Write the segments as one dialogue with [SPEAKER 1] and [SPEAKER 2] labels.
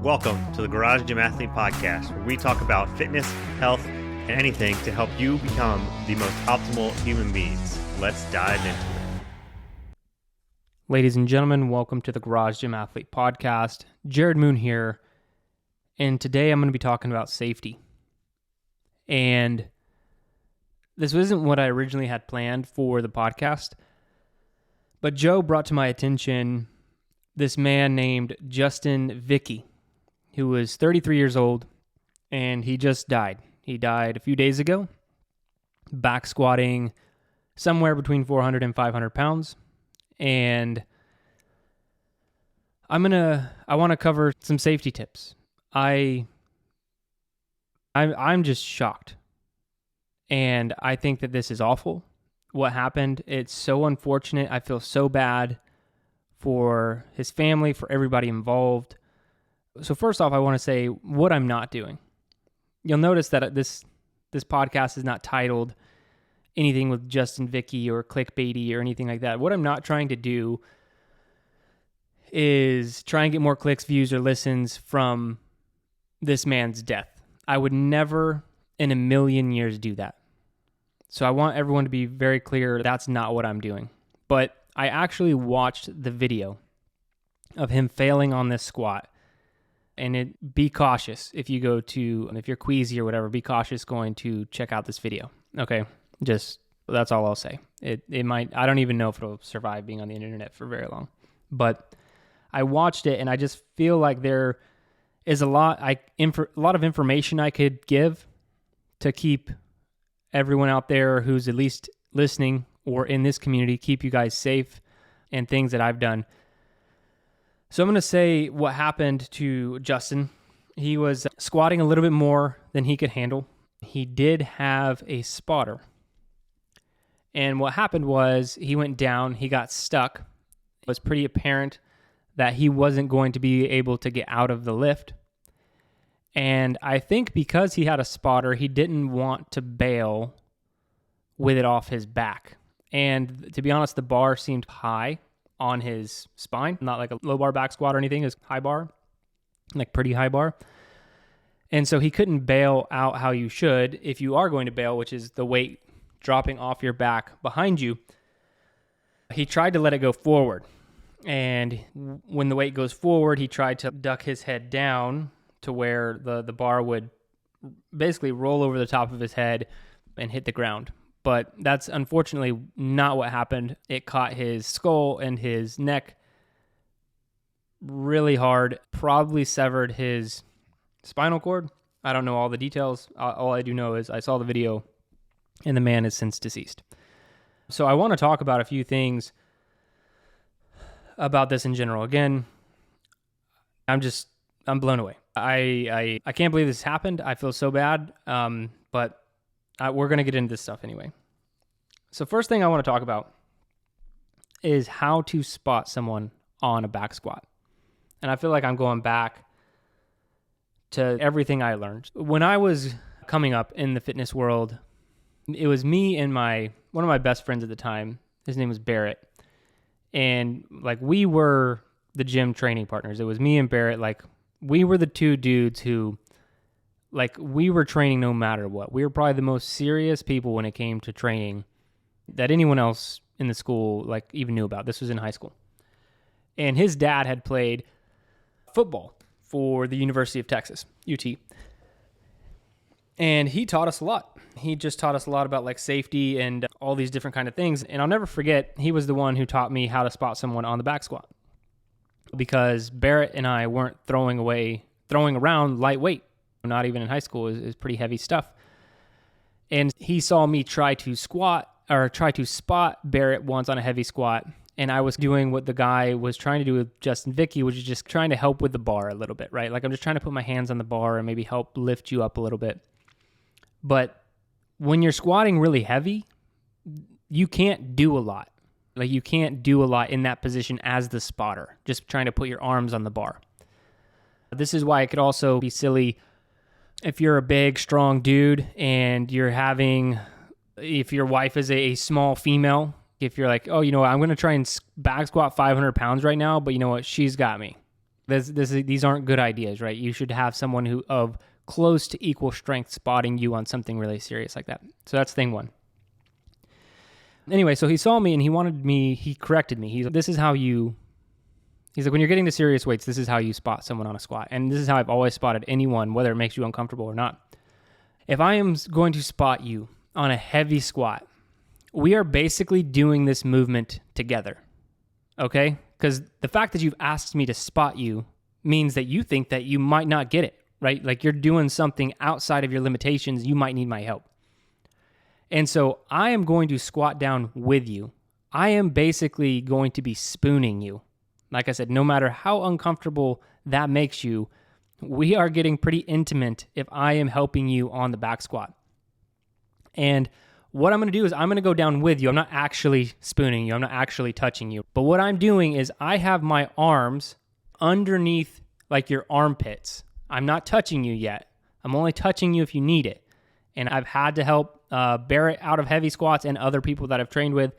[SPEAKER 1] Welcome to the Garage Gym Athlete Podcast, where we talk about fitness, health, and anything to help you become the most optimal human beings. Let's dive into it.
[SPEAKER 2] Ladies and gentlemen, welcome to the Garage Gym Athlete Podcast. Jerred Moon here, and today I'm going to be talking about safety. And this isn't what I originally had planned for the podcast, but Joe brought to my attention this man named Justin Vicky, who was 33 years old, and he just died. He died a few days ago, back squatting somewhere between 400 and 500 pounds. And I want to cover some safety tips. I'm just shocked. And I think that this is awful. What happened, it's so unfortunate. I feel so bad for his family, for everybody involved. So first off, I want to say what I'm not doing. You'll notice that this podcast is not titled anything with Justin Vicky or clickbaity or anything like that. What I'm not trying to do is try and get more clicks, views, or listens from this man's death. I would never in a million years do that. So I want everyone to be very clear that's not what I'm doing. But I actually watched the video of him failing on this squat. And be cautious if you're queasy or whatever, be cautious going to check out this video. Okay, that's all I'll say. It might, I don't even know if it'll survive being on the internet for very long. But I watched it and I just feel like there is a lot of information I could give to keep everyone out there who's at least listening or in this community, keep you guys safe and things that I've done. So I'm going to say what happened to Justin. He was squatting a little bit more than he could handle. He did have a spotter. And what happened was he went down, he got stuck. It was pretty apparent that he wasn't going to be able to get out of the lift. And I think because he had a spotter, he didn't want to bail with it off his back. And to be honest, the bar seemed high on his spine, not like a low bar back squat or anything, it's high bar, like pretty high bar. And so he couldn't bail out how you should if you are going to bail, which is the weight dropping off your back behind you. He tried to let it go forward. And when the weight goes forward, he tried to duck his head down to where the bar would basically roll over the top of his head and hit the ground. But that's unfortunately not what happened. It caught his skull and his neck really hard, probably severed his spinal cord. I don't know all the details. All I do know is I saw the video and the man is since deceased. So I want to talk about a few things about this in general. Again, I'm blown away. I can't believe this happened. I feel so bad, but we're going to get into this stuff anyway. So first thing I want to talk about is how to spot someone on a back squat. And I feel like I'm going back to everything I learned. When I was coming up in the fitness world, it was me and one of my best friends at the time. His name was Barrett. And like we were the gym training partners. It was me and Barrett. Like we were the two dudes who we were training no matter what. We were probably the most serious people when it came to training that anyone else in the school even knew about. This was in high school. And his dad had played football for the University of Texas, UT. And he taught us a lot. He just taught us a lot about
[SPEAKER 1] safety and all these different kind of things. And I'll never forget, he was the one who taught me how to spot someone on the back squat. Because Barrett and I weren't throwing around lightweight. Not even in high school, is pretty heavy stuff. And he saw me try to spot Barrett once on a heavy squat. And I was doing what the guy was trying to do with Justin Vicky, which is just trying to help with the bar a little bit, right? Like I'm just trying to put my hands on the bar and maybe help lift you up a little bit. But when you're squatting really heavy, you can't do a lot. Like you can't do a lot in that position as the spotter, just trying to put your arms on the bar. This is why it could also be silly if you're a big, strong dude and if your wife is a small female, if you're like, oh, I'm going to try and back squat 500 pounds right now, but you know what? She's got me. These aren't good ideas, right? You should have someone who of close to equal strength spotting you on something really serious like that. So that's thing one. Anyway, so he saw me and he corrected me. He's like, when you're getting to serious weights, this is how you spot someone on a squat. And this is how I've always spotted anyone, whether it makes you uncomfortable or not. If I am going to spot you on a heavy squat, we are basically doing this movement together, okay? Because the fact that you've asked me to spot you means that you think that you might not get it, right? Like you're doing something outside of your limitations. You might need my help. And so I am going to squat down with you. I am basically going to be spooning you. Like I said, no matter how uncomfortable that makes you, we are getting pretty intimate if I am helping you on the back squat. And what I'm going to do is I'm going to go down with you. I'm not actually spooning you. I'm not actually touching you. But what I'm doing is I have my arms underneath like your armpits. I'm not touching you yet. I'm only touching you if you need it. And I've had to help Barrett out of heavy squats and other people that I've trained with.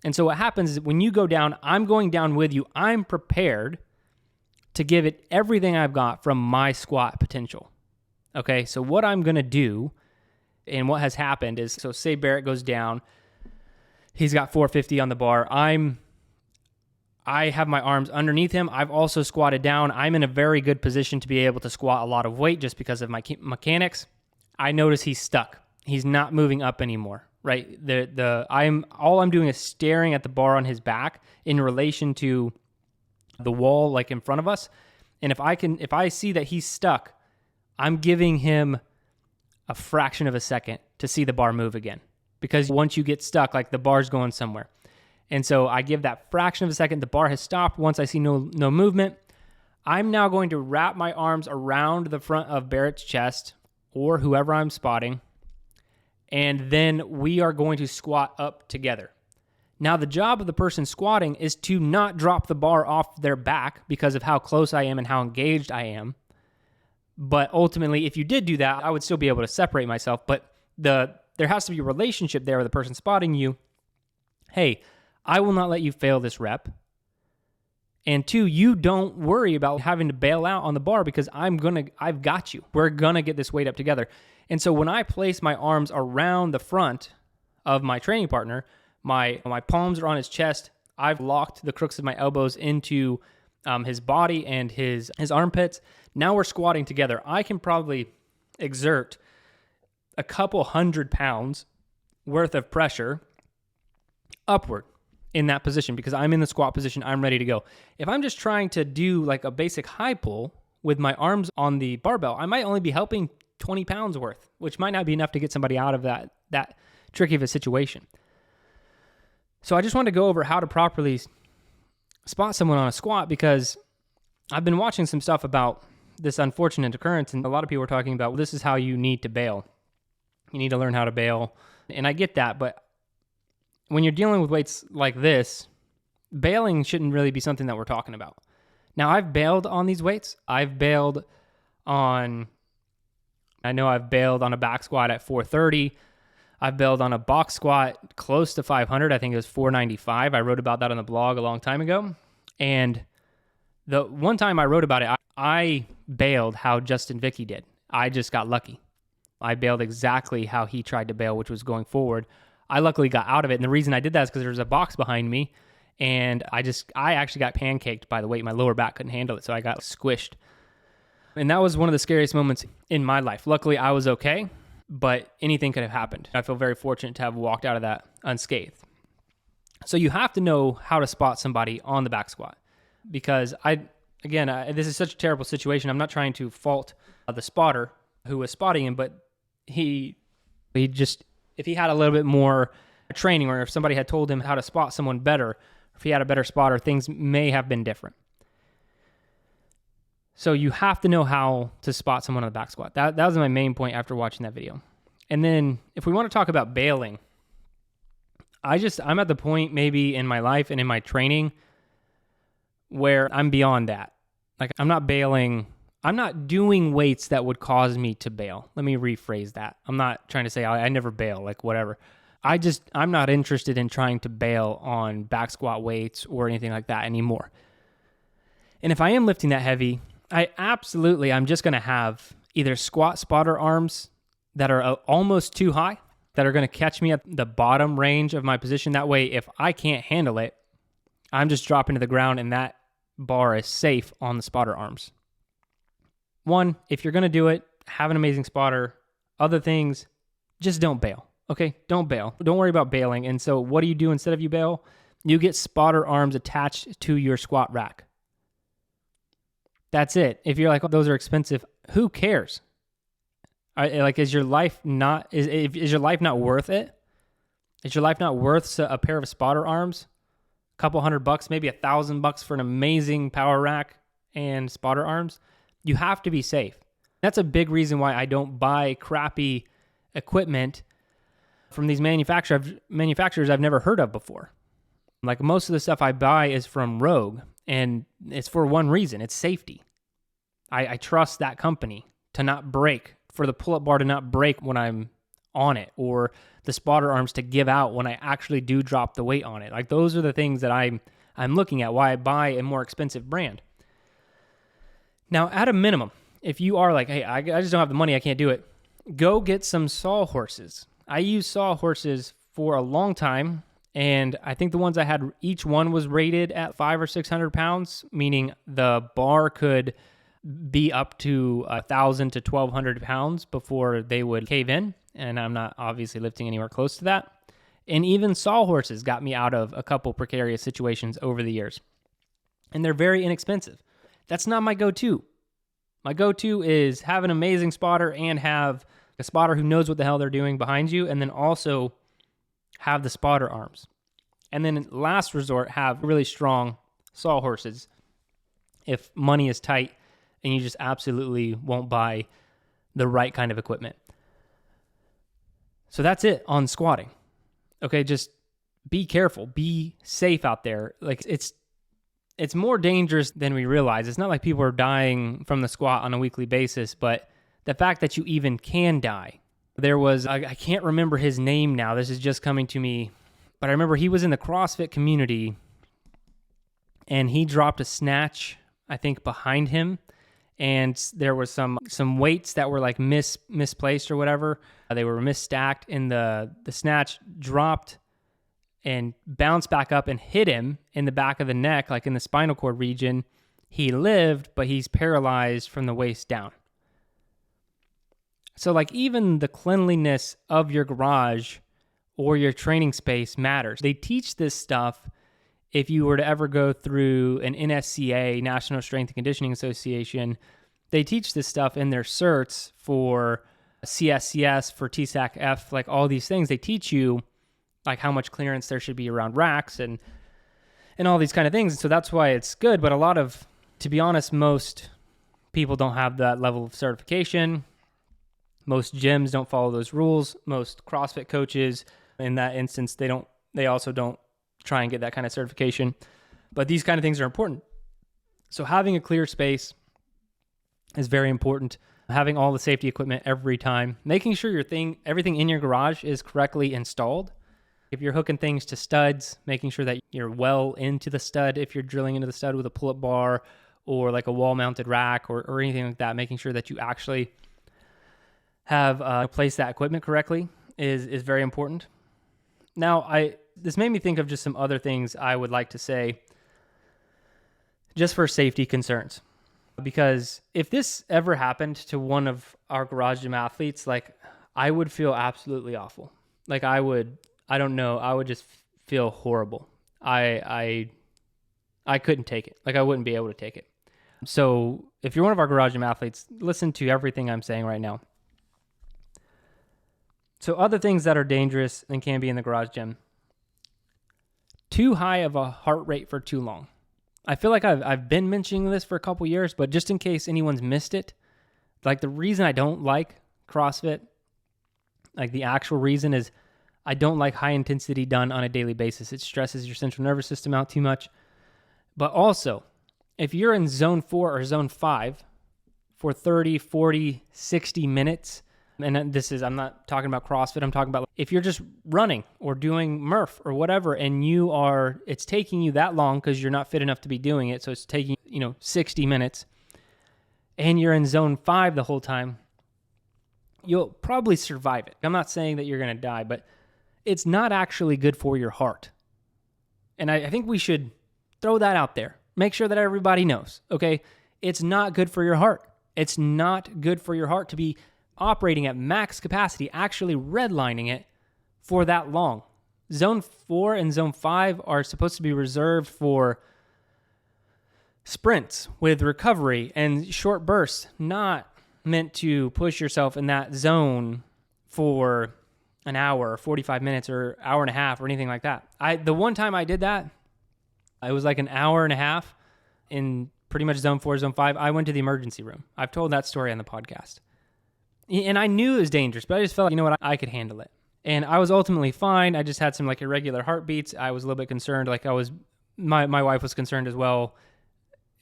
[SPEAKER 1] And so what happens is when you go down, I'm going down with you. I'm prepared to give it everything I've got from my squat potential. Okay, so what I'm going to do and what has happened is, so say Barrett goes down, he's got 450 on the bar. I have my arms underneath him. I've also squatted down. I'm in a very good position to be able to squat a lot of weight just because of my mechanics. I notice he's stuck. He's not moving up anymore, right? All I'm doing is staring at the bar on his back in relation to the wall like in front of us. And if I see that he's stuck, I'm giving him a fraction of a second to see the bar move again. Because once you get stuck, like the bar's going somewhere. And so I give that fraction of a second. The bar has stopped. Once I see no movement, I'm now going to wrap my arms around the front of Barrett's chest or whoever I'm spotting. And then we are going to squat up together. Now, the job of the person squatting is to not drop the bar off their back because of how close I am and how engaged I am. But ultimately, if you did do that, I would still be able to separate myself. But there has to be a relationship there with the person spotting you. Hey, I will not let you fail this rep. And two, you don't worry about having to bail out on the bar because I've got you. We're going to get this weight up together. And so when I place my arms around the front of my training partner, my palms are on his chest. I've locked the crooks of my elbows into his body and his armpits. Now we're squatting together. I can probably exert a couple 100 pounds worth of pressure upward in that position because I'm in the squat position. I'm ready to go. If I'm just trying to do like a basic high pull with my arms on the barbell, I might only be helping 20 pounds worth, which might not be enough to get somebody out of that tricky of a situation. So I just wanted to go over how to properly spot someone on a squat because I've been watching some stuff about this unfortunate occurrence, and a lot of people are talking about, well, this is how you need to bail. You need to learn how to bail. And I get that, but when you're dealing with weights like this, bailing shouldn't really be something that we're talking about. Now, I've bailed on these weights. I've bailed on a back squat at 430. I've bailed on a box squat close to 500. I think it was 495. I wrote about that on the blog a long time ago. And the one time I wrote about it, I bailed how Justin Vicky did. I just got lucky. I bailed exactly how he tried to bail, which was going forward. I luckily got out of it. And the reason I did that is because there was a box behind me. And I actually got pancaked by the weight. My lower back couldn't handle it. So I got squished. And that was one of the scariest moments in my life. Luckily, I was okay, but anything could have happened. I feel very fortunate to have walked out of that unscathed. So you have to know how to spot somebody on the back squat because this is such a terrible situation. I'm not trying to fault the spotter who was spotting him, but he just, if he had a little bit more training or if somebody had told him how to spot someone better, if he had a better spotter, things may have been different. So you have to know how to spot someone on the back squat. That was my main point after watching that video. And then if we want to talk about bailing, I'm at the point maybe in my life and in my training where I'm beyond that. Like I'm not bailing. I'm not doing weights that would cause me to bail. Let me rephrase that. I'm not trying to say I never bail, like whatever. I'm not interested in trying to bail on back squat weights or anything like that anymore. And if I am lifting that heavy, I'm just going to have either squat spotter arms that are almost too high, that are going to catch me at the bottom range of my position. That way, if I can't handle it, I'm just dropping to the ground and that bar is safe on the spotter arms. One, if you're going to do it, have an amazing spotter. Other things, just don't bail. Okay? Don't bail. Don't worry about bailing. And so what do you do instead of you bail? You get spotter arms attached to your squat rack. That's it. If you're like, oh, those are expensive, who cares? Is your life not is your life not worth it? Is your life not worth a pair of spotter arms? A couple $100, maybe $1,000 for an amazing power rack and spotter arms? You have to be safe. That's a big reason why I don't buy crappy equipment from these manufacturers I've never heard of before. Like most of the stuff I buy is from Rogue, and it's for one reason. It's safety. I trust that company to not break, for the pull-up bar to not break when I'm on it, or the spotter arms to give out when I actually do drop the weight on it. Like those are the things that I'm looking at, why I buy a more expensive brand. Now, at a minimum, if you are like, hey, I just don't have the money, I can't do it, go get some sawhorses. I used sawhorses for a long time, and I think the ones I had, each one was rated at 500 or 600 pounds, meaning the bar could be up to 1,000 to 1,200 pounds before they would cave in, and I'm not obviously lifting anywhere close to that. And even sawhorses got me out of a couple precarious situations over the years, and they're very inexpensive. That's not my go-to. My go-to is have an amazing spotter and have a spotter who knows what the hell they're doing behind you, and then also have the spotter arms. And then last resort, have really strong sawhorses if money is tight and you just absolutely won't buy the right kind of equipment. So that's it on squatting. Okay, just be careful, be safe out there. Like it's more dangerous than we realize. It's not like people are dying from the squat on a weekly basis, but the fact that you even can die. There was, I can't remember his name now. This is just coming to me, but I remember he was in the CrossFit community and he dropped a snatch, I think, behind him. And there was some weights that were like misplaced or whatever. They were misstacked, and the snatch dropped and bounced back up and hit him in the back of the neck, like in the spinal cord region. He lived, but he's paralyzed from the waist down. So like even the cleanliness of your garage or your training space matters. They teach this stuff if you were to ever go through an NSCA, National Strength and Conditioning Association. They teach this stuff in their certs for CSCS, for TSAC-F, like all these things. They teach you like how much clearance there should be around racks and all these kind of things. And so that's why it's good. But to be honest, most people don't have that level of certification. Most gyms don't follow those rules. Most CrossFit coaches, in that instance, they also don't try and get that kind of certification. But these kind of things are important. So having a clear space is very important. Having all the safety equipment every time. Making sure everything in your garage is correctly installed. If you're hooking things to studs, making sure that you're well into the stud if you're drilling into the stud with a pull-up bar or like a wall-mounted rack or anything like that, making sure that you actually have placed that equipment correctly is very important. Now, this made me think of just some other things I would like to say just for safety concerns. Because if this ever happened to one of our garage gym athletes, like I would feel absolutely awful. Like I would just feel horrible. I couldn't take it. Like I wouldn't be able to take it. So if you're one of our garage gym athletes, listen to everything I'm saying right now. So other things that are dangerous and can be in the garage gym. Too high of a heart rate for too long. I feel like I've been mentioning this for a couple years, but just in case anyone's missed it, like the reason I don't like CrossFit, like the actual reason is I don't like high intensity done on a daily basis. It stresses your central nervous system out too much. But also, if you're in zone 4 or zone 5 for 30, 40, 60 minutes And I'm not talking about CrossFit. I'm talking about if you're just running or doing Murph or whatever, and it's taking you that long because you're not fit enough to be doing it. So it's taking, 60 minutes and you're in zone 5 the whole time. You'll probably survive it. I'm not saying that you're going to die, but it's not actually good for your heart. And I think we should throw that out there. Make sure that everybody knows, okay? It's not good for your heart. It's not good for your heart to be operating at max capacity, actually redlining it for that long. Zone 4 and Zone 5 are supposed to be reserved for sprints with recovery and short bursts, not meant to push yourself in that zone for an hour or 45 minutes or hour and a half or anything like that. The one time I did that, it was like an hour and a half in pretty much Zone 4, Zone 5. I went to the emergency room. I've told that story on the podcast. And I knew it was dangerous, but I just felt like, you know what, I could handle it. And I was ultimately fine. I just had some like irregular heartbeats. I was a little bit concerned. Like my wife was concerned as well.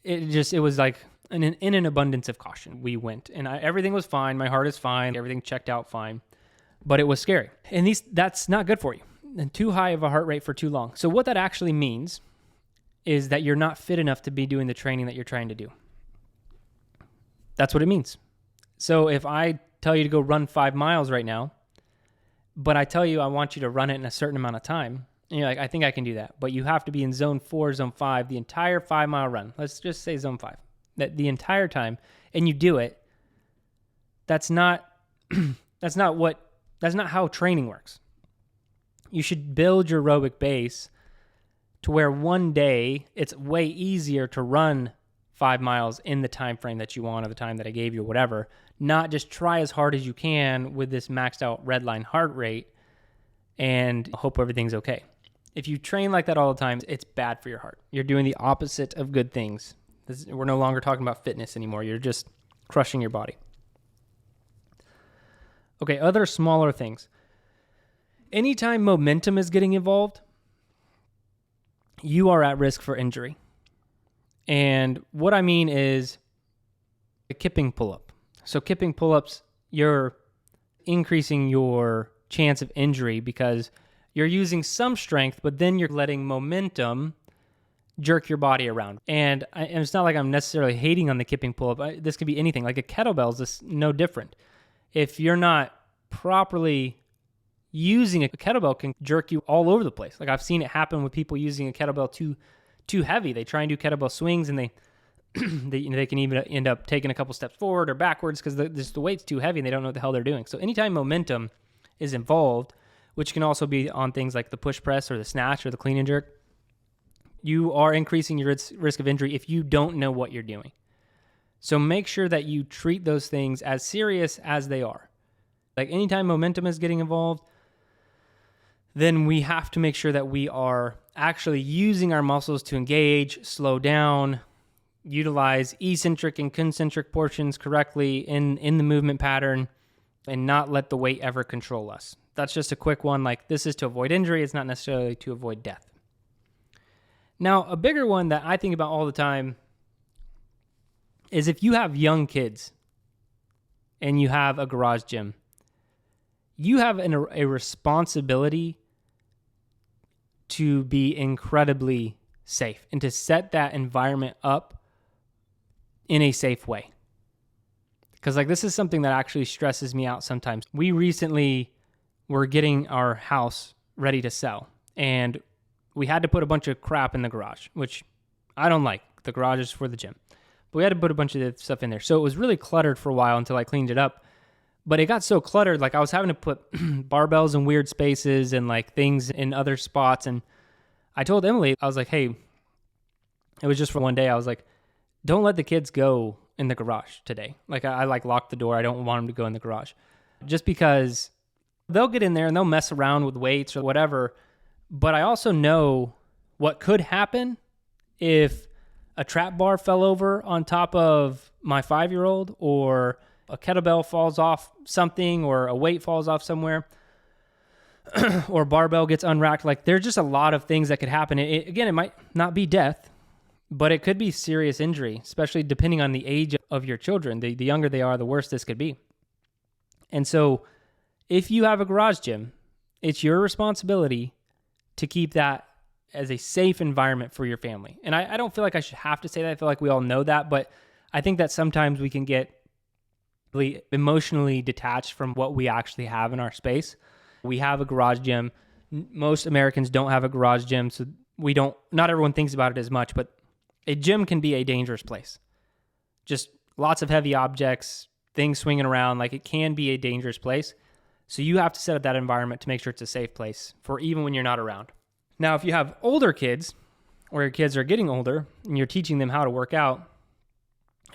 [SPEAKER 1] It was like in an abundance of caution. We went and everything was fine. My heart is fine. Everything checked out fine, but it was scary. And that's not good for you. And too high of a heart rate for too long. So what that actually means is that you're not fit enough to be doing the training that you're trying to do. That's what it means. So if I tell you to go run 5 miles right now, but I tell you I want you to run it in a certain amount of time, and you're like, I think I can do that. But you have to be in Zone 4, Zone 5, the entire 5-mile run. Let's just say Zone 5. That the entire time, and you do it, that's not how training works. You should build your aerobic base to where one day it's way easier to run 5 miles in the time frame that you want or the time that I gave you or whatever, not just try as hard as you can with this maxed out redline heart rate and hope everything's okay. If you train like that all the time, it's bad for your heart. You're doing the opposite of good things. We're no longer talking about fitness anymore. You're just crushing your body. Okay, other smaller things. Anytime momentum is getting involved, you are at risk for injury. And what I mean is a kipping pull-up. So kipping pull-ups, you're increasing your chance of injury because you're using some strength, but then you're letting momentum jerk your body around. And it's not like I'm necessarily hating on the kipping pull-up. This could be anything. Like a kettlebell is just no different. If you're not properly using a kettlebell, can jerk you all over the place. Like I've seen it happen with people using a kettlebell too heavy. They try and do kettlebell swings and they can even end up taking a couple steps forward or backwards because the weight's too heavy and they don't know what the hell they're doing. So anytime momentum is involved, which can also be on things like the push press or the snatch or the clean and jerk, you are increasing your risk of injury if you don't know what you're doing. So make sure that you treat those things as serious as they are. Like anytime momentum is getting involved, then we have to make sure that we are actually using our muscles to engage, slow down, utilize eccentric and concentric portions correctly in the movement pattern, and not let the weight ever control us. That's just a quick one. Like this is to avoid injury. It's not necessarily to avoid death. Now, a bigger one that I think about all the time is if you have young kids and you have a garage gym, you have a responsibility to be incredibly safe and to set that environment up in a safe way. Because like this is something that actually stresses me out sometimes. We recently were getting our house ready to sell, and we had to put a bunch of crap in the garage, which I don't like. The garage is for the gym. But we had to put a bunch of stuff in there. So it was really cluttered for a while until I cleaned it up. But it got so cluttered, like I was having to put barbells in weird spaces and like things in other spots. And I told Emily, I was like, hey, it was just for one day. I was like, don't let the kids go in the garage today. Like I like locked the door. I don't want them to go in the garage. Just because they'll get in there and they'll mess around with weights or whatever. But I also know what could happen if a trap bar fell over on top of my 5-year-old, or a kettlebell falls off something, or a weight falls off somewhere, or barbell gets unracked. Like there's just a lot of things that could happen. Again, it might not be death, but it could be serious injury, especially depending on the age of your children. The younger they are, the worse this could be. And so if you have a garage gym, it's your responsibility to keep that as a safe environment for your family. And I don't feel like I should have to say that. I feel like we all know that, but I think that sometimes we can get really emotionally detached from what we actually have in our space. We have a garage gym. Most Americans don't have a garage gym, so not everyone thinks about it as much, but a gym can be a dangerous place. Just lots of heavy objects, things swinging around, like it can be a dangerous place. So you have to set up that environment to make sure it's a safe place for even when you're not around. Now, if you have older kids, or your kids are getting older, and you're teaching them how to work out,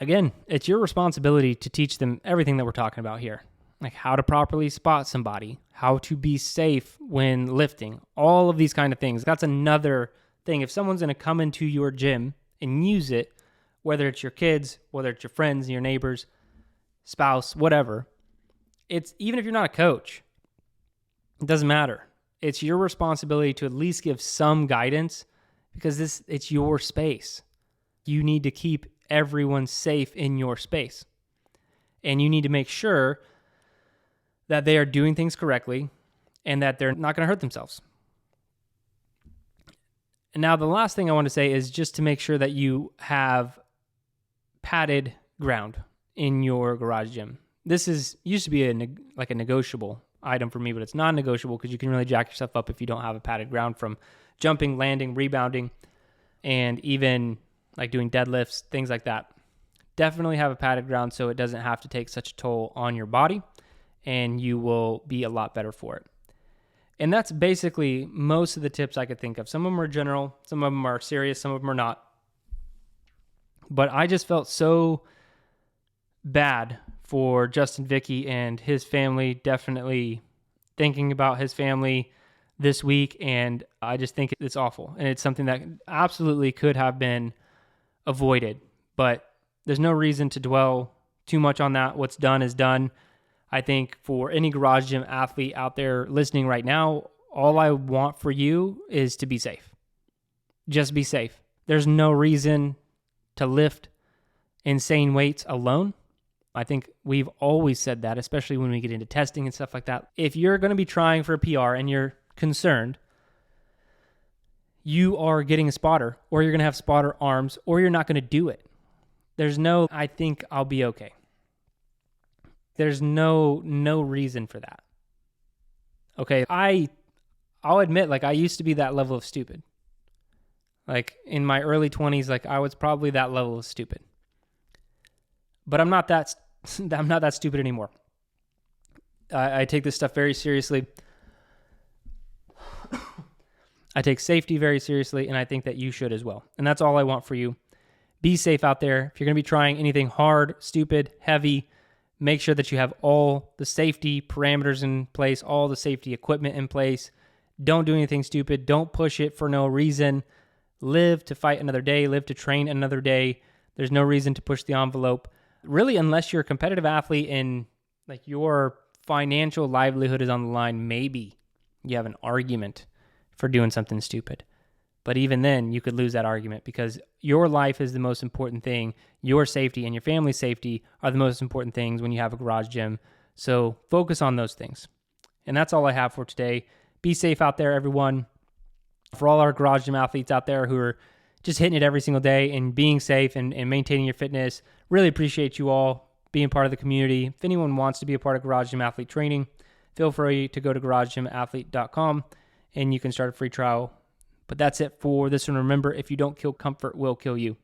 [SPEAKER 1] again, it's your responsibility to teach them everything that we're talking about here. Like how to properly spot somebody, how to be safe when lifting, all of these kind of things. That's another thing. If someone's going to come into your gym and use it, whether it's your kids, whether it's your friends, your neighbors, spouse, whatever, it's even if you're not a coach, it doesn't matter. It's your responsibility to at least give some guidance because it's your space. You need to keep everyone safe in your space. And you need to make sure that they are doing things correctly and that they're not going to hurt themselves. And now the last thing I want to say is just to make sure that you have padded ground in your garage gym. This used to be a negotiable item for me, but it's non-negotiable because you can really jack yourself up if you don't have a padded ground from jumping, landing, rebounding, and even like doing deadlifts, things like that. Definitely have a padded ground so it doesn't have to take such a toll on your body, and you will be a lot better for it. And that's basically most of the tips I could think of. Some of them are general, some of them are serious, some of them are not. But I just felt so bad for Justin Vicky and his family, definitely thinking about his family this week, and I just think it's awful. And it's something that absolutely could have been avoided, but there's no reason to dwell too much on that. What's done is done. I think for any garage gym athlete out there listening right now, all I want for you is to be safe. Just be safe. There's no reason to lift insane weights alone. I think we've always said that, especially when we get into testing and stuff like that. If you're going to be trying for a PR and you're concerned, you are getting a spotter, or you're going to have spotter arms, or you're not going to do it. There's no, I think I'll be okay. There's no reason for that. Okay, I'll admit, like, I used to be that level of stupid. Like, in my early 20s, like, I was probably that level of stupid. But I'm not that stupid anymore. I take this stuff very seriously. I take safety very seriously, and I think that you should as well. And that's all I want for you. Be safe out there. If you're going to be trying anything hard, stupid, heavy, make sure that you have all the safety parameters in place, all the safety equipment in place. Don't do anything stupid. Don't push it for no reason. Live to fight another day. Live to train another day. There's no reason to push the envelope. Really, unless you're a competitive athlete and like your financial livelihood is on the line, maybe you have an argument for doing something stupid. But even then, you could lose that argument because your life is the most important thing. Your safety and your family's safety are the most important things when you have a garage gym. So focus on those things. And that's all I have for today. Be safe out there, everyone. For all our garage gym athletes out there who are just hitting it every single day and being safe and maintaining your fitness, really appreciate you all being part of the community. If anyone wants to be a part of Garage Gym Athlete Training, feel free to go to garagegymathlete.com and you can start a free trial. But that's it for this one. Remember, if you don't kill comfort, will kill you.